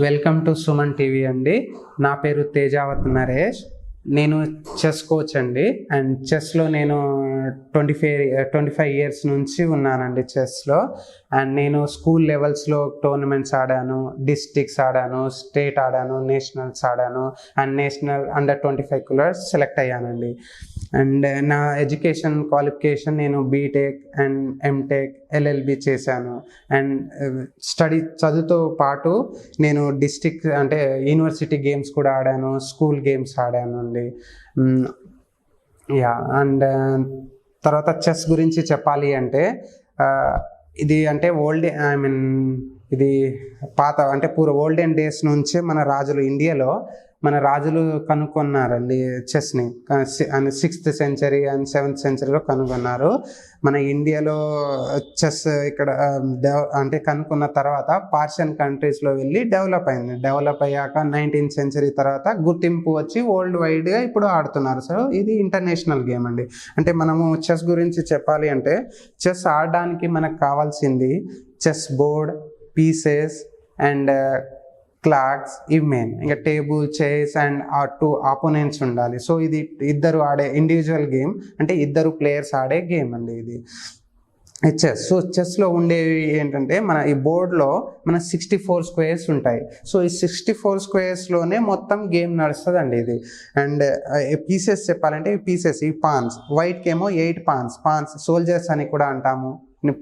Welcome to Suman TV అండి. నా పేరు తేజావత్ నరేష్. నేను చెస్ కోచ్ అండి. అండ్ చెస్లో నేను 25 ఇయర్స్ నుంచి ఉన్నానండి చెస్లో. అండ్ నేను స్కూల్ లెవెల్స్లో టోర్నమెంట్స్ ఆడాను, డిస్ట్రిక్ట్స్ ఆడాను, స్టేట్ ఆడాను, నేషనల్స్ ఆడాను. అండ్ నేషనల్ అండర్ 25 కులర్స్ సెలెక్ట్ అయ్యానండి. అండ్ నా ఎడ్యుకేషన్ క్వాలిఫికేషన్ నేను బీటెక్ అండ్ ఎంటెక్ ఎల్ఎల్బి చేశాను. అండ్ చదువుతో పాటు నేను డిస్ట్రిక్ట్ అంటే యూనివర్సిటీ గేమ్స్ కూడా ఆడాను, స్కూల్ గేమ్స్ ఆడాను అండి. అండ్ తర్వాత చెస్ గురించి చెప్పాలి అంటే ఇది అంటే ఇది పాత అంటే ఓల్డెన్ డేస్ నుంచే మన రాజులు ఇండియాలో కనుక్కున్నారండి చెస్ని. 6th సెంచరీ అండ్ 7th సెంచరీలో కనుగొన్నారు. మన ఇండియాలో చెస్ ఇక్కడ అంటే కనుక్కున్న తర్వాత పార్షియన్ కంట్రీస్లో వెళ్ళి డెవలప్ అయింది. డెవలప్ అయ్యాక 19th సెంచరీ తర్వాత గుర్తింపు వచ్చి వరల్డ్ వైడ్గా ఇప్పుడు ఆడుతున్నారు. సో ఇది ఇంటర్నేషనల్ గేమ్ అండి. అంటే మనము చెస్ గురించి చెప్పాలి అంటే చెస్ ఆడడానికి మనకు కావాల్సింది chess board, pieces and clocks, ఇవి మెయిన్. ఇంకా టేబుల్, చైర్స్ అండ్ 2 ఆపోనెంట్స్ ఉండాలి. సో ఇది ఇద్దరు ఆడే ఇండివిజువల్ గేమ్, అంటే ఇద్దరు ప్లేయర్స్ ఆడే గేమ్ అండి ఇది చెస్. సో చెస్లో ఉండేవి ఏంటంటే మన ఈ బోర్డ్లో మన 64 స్క్వేర్స్ ఉంటాయి. సో ఈ 64 స్క్వేర్స్లోనే మొత్తం గేమ్ నడుస్తుంది అండి ఇది. అండ్ పీసెస్ చెప్పాలంటే ఈ పాన్స్, వైట్కి ఏమో 8 పాన్స్ సోల్జర్స్ అని కూడా అంటాము,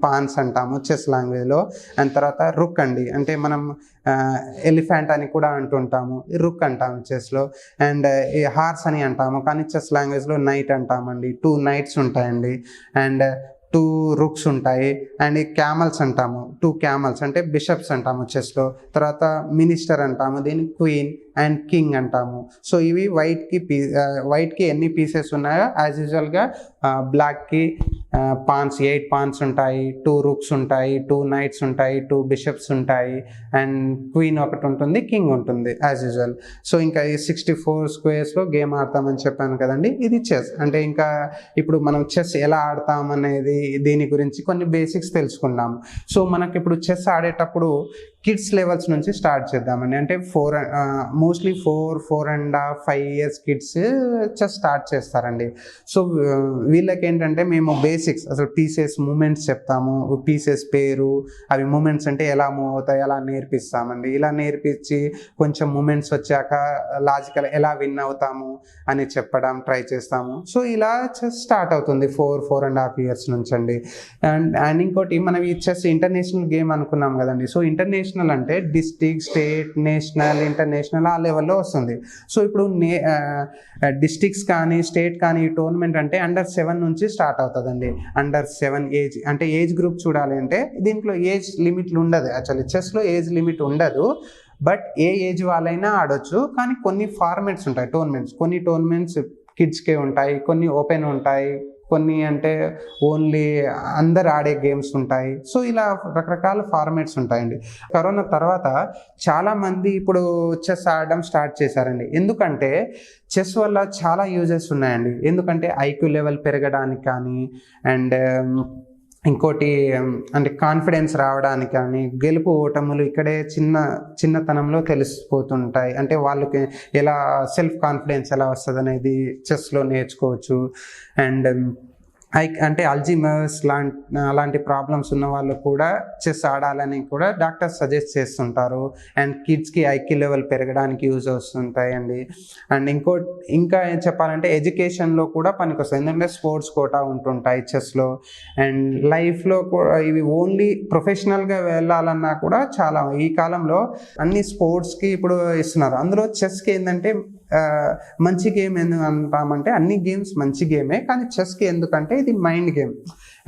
పాన్స్ అంటాము చెస్ లాంగ్వేజ్లో. అండ్ తర్వాత రుక్ అండి, అంటే మనం ఎలిఫెంట్ అని కూడా అంటుంటాము, రుక్ అంటాము చెస్లో. అండ్ ఈ హార్స్ అని అంటాము, కానీ చెస్ లాంగ్వేజ్లో నైట్ అంటామండి. 2 నైట్స్ ఉంటాయండి. అండ్ 2 రుక్స్ ఉంటాయి. అండ్ ఈ క్యామల్స్ అంటాము, 2 క్యామల్స్ అంటే బిషప్స్ అంటాము చెస్లో. తర్వాత మినిస్టర్ అంటాము, దీన్ని క్వీన్ అండ్ కింగ్ అంటాము. సో ఇవి వైట్కి ఎన్ని పీసెస్ ఉన్నాయో యాజ్ యూజువల్గా బ్లాక్కి 8 పాన్స్ ఉంటాయి, 2 రుక్స్ ఉంటాయి, 2 నైట్స్ ఉంటాయి, 2 బిషప్స్ ఉంటాయి, అండ్ క్వీన్ ఒకటి ఉంటుంది, కింగ్ ఉంటుంది యాజ్ యూజువల్. సో ఇంకా ఈ 64 స్క్వేర్స్లో గేమ్ ఆడతామని చెప్పాను కదండి, ఇది చెస్. అంటే ఇంకా ఇప్పుడు మనం చెస్ ఎలా ఆడతాం అనేది దీని గురించి కొన్ని బేసిక్స్ తెలుసుకున్నాము. సో మనకి ఇప్పుడు చెస్ ఆడేటప్పుడు కిడ్స్ లెవెల్స్ నుంచి స్టార్ట్ చేద్దామండి. అంటే mostly 4.5 years kids chess start చేస్తారండి. సో వీళ్ళకి ఏంటంటే మేము బేసిక్స్ అసలు పీసెస్ మూమెంట్స్ చెప్తాము, పీసెస్ పేరు, అవి మూమెంట్స్ అంటే ఎలా మూవ్ అవుతాయి అలా నేర్పిస్తామండి. ఇలా నేర్పించి కొంచెం మూమెంట్స్ వచ్చాక లాజికల్ ఎలా విన్ అవుతాము అని చెప్పడం ట్రై చేస్తాము. సో ఇలా చెస్ స్టార్ట్ అవుతుంది 4.5 ఇయర్స్ నుంచి అండి. అండ్ ఇంకోటి మనం ఈ చెస్ ఇంటర్నేషనల్ గేమ్ అనుకున్నాం కదండి. సో ఇంటర్నేషనల్ అంటే డిస్ట్రిక్ట్, స్టేట్, నేషనల్, ఇంటర్నేషనల్ ఆ లెవెల్లో వస్తుంది. సో ఇప్పుడు డిస్ట్రిక్ట్స్ కానీ స్టేట్ కానీ ఈ టోర్నమెంట్ అంటే అండర్ 7 నుంచి స్టార్ట్ అవుతుందండి. అండర్ 7 ఏజ్ అంటే ఏజ్ గ్రూప్ చూడాలి అంటే దీంట్లో ఏజ్ లిమిట్లు ఉండదు. యాక్చువల్లీ చెస్లో ఏజ్ లిమిట్ ఉండదు, బట్ ఏ ఏజ్ వాళ్ళైనా ఆడొచ్చు. కానీ కొన్ని ఫార్మాట్స్ ఉంటాయి కొన్ని టోర్నమెంట్స్ కిడ్స్కే ఉంటాయి, కొన్ని ఓపెన్ ఉంటాయి, కొన్ని అంటే ఓన్లీ అందరు ఆడే గేమ్స్ ఉంటాయి. సో ఇలా రకరకాల ఫార్మాట్స్ ఉంటాయండి. కరోనా తర్వాత చాలామంది ఇప్పుడు చెస్ ఆడడం స్టార్ట్ చేశారండి. ఎందుకంటే చెస్ వల్ల చాలా యూజెస్ ఉన్నాయండి. ఎందుకంటే ఐక్యూ లెవెల్ పెరగడానికి కానీ, అండ్ ఇంకోటి అంటే కాన్ఫిడెన్స్ రావడానికి కానీ, గెలుపు ఓటములు ఇక్కడే చిన్నతనంలో తెలిసిపోతుంటాయి. అంటే వాళ్ళకి ఎలా సెల్ఫ్ కాన్ఫిడెన్స్ ఎలా వస్తుంది అనేది చెస్లో నేర్చుకోవచ్చు. అండ్ అంటే అల్జీమర్స్ అలాంటి ప్రాబ్లమ్స్ ఉన్న వాళ్ళు కూడా చెస్ ఆడాలని కూడా డాక్టర్స్ సజెస్ట్ చేస్తుంటారు. అండ్ కిడ్స్కి ఐక్యూ లెవెల్ పెరగడానికి యూజ్ వస్తుంటాయండి. అండ్ ఇంకా ఏం చెప్పాలంటే ఎడ్యుకేషన్లో కూడా పనికొస్తాయి. ఎందుకంటే స్పోర్ట్స్ కోటా ఉంటుంటాయి చెస్లో. అండ్ లైఫ్లో కూడా ఇవి ఓన్లీ ప్రొఫెషనల్గా వెళ్ళాలన్నా కూడా చాలా ఈ కాలంలో అన్ని స్పోర్ట్స్కి ఇప్పుడు ఇస్తున్నారు. అందులో చెస్కి ఏంటంటే మంచి గేమ్ ఎందుకు అంటామంటే అన్ని గేమ్స్ మంచి గేమే, కానీ చెస్కి ఎందుకంటే ఇది మైండ్ గేమ్.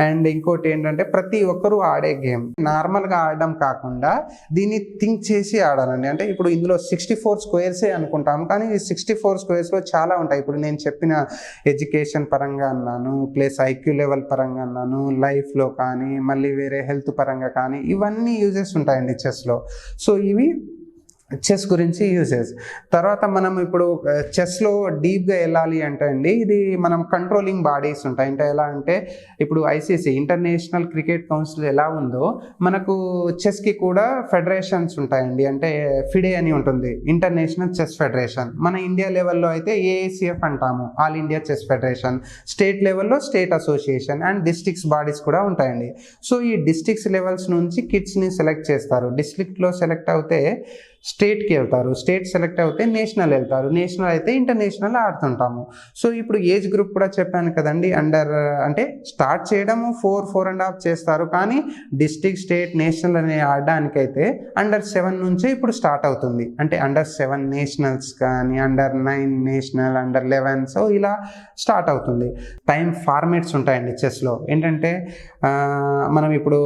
అండ్ ఇంకోటి ఏంటంటే ప్రతి ఒక్కరూ ఆడే గేమ్. నార్మల్గా ఆడడం కాకుండా దీన్ని థింక్ చేసి ఆడాలండి. అంటే ఇప్పుడు ఇందులో 64 స్క్వేర్సే అనుకుంటాము, కానీ ఈ 64 స్క్వేర్స్లో చాలా ఉంటాయి. ఇప్పుడు నేను చెప్పిన ఎడ్యుకేషన్ పరంగా అన్నాను, ప్లస్ ఐక్యూ లెవెల్ పరంగా అన్నాను, లైఫ్లో కానీ మళ్ళీ వేరే హెల్త్ పరంగా కానీ ఇవన్నీ యూజెస్ ఉంటాయండి చెస్లో. సో ఇవి చెస్ గురించి యూజెస్. తర్వాత మనం ఇప్పుడు చెస్లో డీప్గా వెళ్ళాలి అంటే అండి, ఇది మనం కంట్రోలింగ్ బాడీస్ ఉంటాయి. అంటే ఎలా అంటే ఇప్పుడు ఐసీసీ ఇంటర్నేషనల్ క్రికెట్ కౌన్సిల్ ఎలా ఉందో మనకు చెస్కి కూడా ఫెడరేషన్స్ ఉంటాయండి. అంటే ఫిడే అని ఉంటుంది, ఇంటర్నేషనల్ చెస్ ఫెడరేషన్. మన ఇండియా లెవెల్లో అయితే ఏఐసిఎఫ్ అంటాము, all India chess federation. State లెవెల్లో state association and districts bodies కూడా ఉంటాయండి. సో ఈ డిస్ట్రిక్ట్స్ లెవెల్స్ నుంచి కిడ్స్ని సెలెక్ట్ చేస్తారు. డిస్ట్రిక్ట్లో సెలెక్ట్ అవుతే స్టేట్కి వెళ్తారు, స్టేట్ సెలెక్ట్ అయితే నేషనల్ వెళ్తారు, నేషనల్ అయితే ఇంటర్నేషనల్ ఆడుతుంటాము. సో ఇప్పుడు ఏజ్ గ్రూప్ కూడా చెప్పాను కదండి, అండర్ అంటే స్టార్ట్ చేయడము 4.5 చేస్తారు, కానీ డిస్ట్రిక్ట్, స్టేట్, నేషనల్ అనే ఆడడానికైతే under 7 నుంచే ఇప్పుడు స్టార్ట్ అవుతుంది. అంటే under 7 నేషనల్స్ కానీ, under 9 నేషనల్, under 11, సో ఇలా స్టార్ట్ అవుతుంది. టైం ఫార్మేట్స్ ఉంటాయండి చెస్లో. ఏంటంటే మనం ఇప్పుడు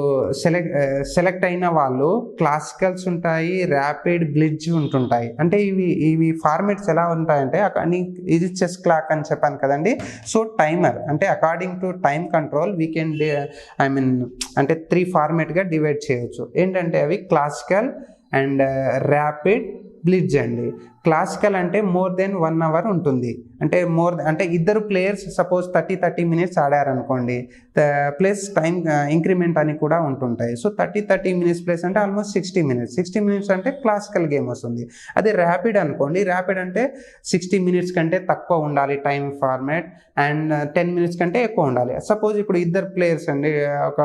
సెలెక్ట్ అయిన వాళ్ళు క్లాసికల్స్ ఉంటాయి, ర్యాపిడ్, బ్లిడ్జ్ ఉంటుంటాయి. అంటే ఇవి ఫార్మేట్స్ ఎలా ఉంటాయంటే, ఇది చెస్ క్లాక్ అని చెప్పాను కదండి. సో టైమర్ అంటే according to time control we can అంటే 3 ఫార్మేట్గా డివైడ్ చేయొచ్చు. ఏంటంటే అవి క్లాసికల్ అండ్ ర్యాపిడ్, బ్లిడ్జ్ అండి. క్లాసికల్ అంటే more than 1 hour ఉంటుంది. అంటే ఇద్దరు ప్లేయర్స్ సపోజ్ 30 minutes ఆడారనుకోండి, ప్లస్ టైం ఇంక్రిమెంట్ అని కూడా ఉంటుంటాయి. సో 30 minutes ప్లస్ అంటే ఆల్మోస్ట్ 60 minutes అంటే క్లాసికల్ గేమ్ వస్తుంది. అదే ర్యాపిడ్ అనుకోండి, ర్యాపిడ్ అంటే 60 minutes కంటే తక్కువ ఉండాలి టైం ఫార్మాట్, అండ్ 10 minutes కంటే ఎక్కువ ఉండాలి. సపోజ్ ఇప్పుడు ఇద్దరు ప్లేయర్స్ అండి, ఒక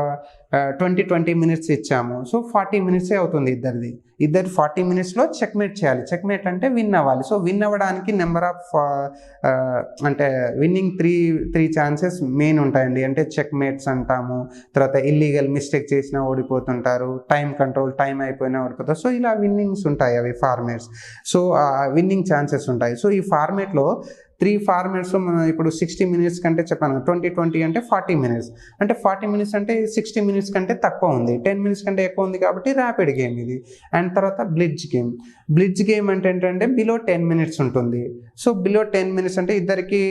20 minutes ఇచ్చాము, సో 40 minutes అవుతుంది ఇద్దరు 40 minutesలో చెక్మేట్ చేయాలి. చెక్మేట్ అంటే విన్ అవ్వాలి. సో విన్ అవ్వడానికి నెంబర్ ఆఫ్ అంటే విన్నింగ్ త్రీ ఛాన్సెస్ మెయిన్ ఉంటాయండి. అంటే చెక్మేట్స్ అంటాము, తర్వాత ఇల్లీగల్ మిస్టేక్ చేసినా ఓడిపోతుంటారు, టైం కంట్రోల్, టైం అయిపోయినా ఓడిపోతారు. సో ఇలా విన్నింగ్స్ ఉంటాయి, అవి ఫార్మేట్స్. సో విన్నింగ్ ఛాన్సెస్ ఉంటాయి. సో ఈ ఫార్మేట్లో 3 ఫార్మేట్స్ ఇప్పుడు 60 minutes కంటే చెప్పాను, 20 అంటే 40 minutes. అంటే 40 minutes అంటే 60 minutes కంటే తక్కువ ఉంది, 10 minutes కంటే ఎక్కువ ఉంది, కాబట్టి ర్యాపిడ్ గేమ్ ఇది. అండ్ తర్వాత బ్లిడ్జ్ గేమ్ అంటే ఏంటంటే బిలో 10 minutes ఉంటుంది. సో బిలో 10 minutes అంటే ఇద్దరికి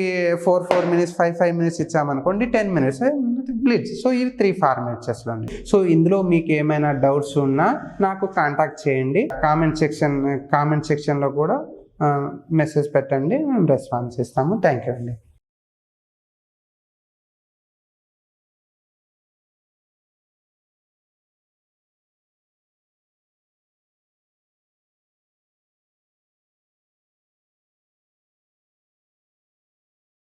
4 minutes, 5 minutes ఇచ్చామనుకోండి, 10 minutes blitz. So ఇవి 3 ఫార్మాట్స్లో అండి. సో ఇందులో మీకు ఏమైనా డౌట్స్ ఉన్నా నాకు కాంటాక్ట్ చేయండి. కామెంట్ సెక్షన్లో కూడా మెసేజ్ పెట్టండి, మేము రెస్పాన్స్ ఇస్తాము. థ్యాంక్ యూ అండి.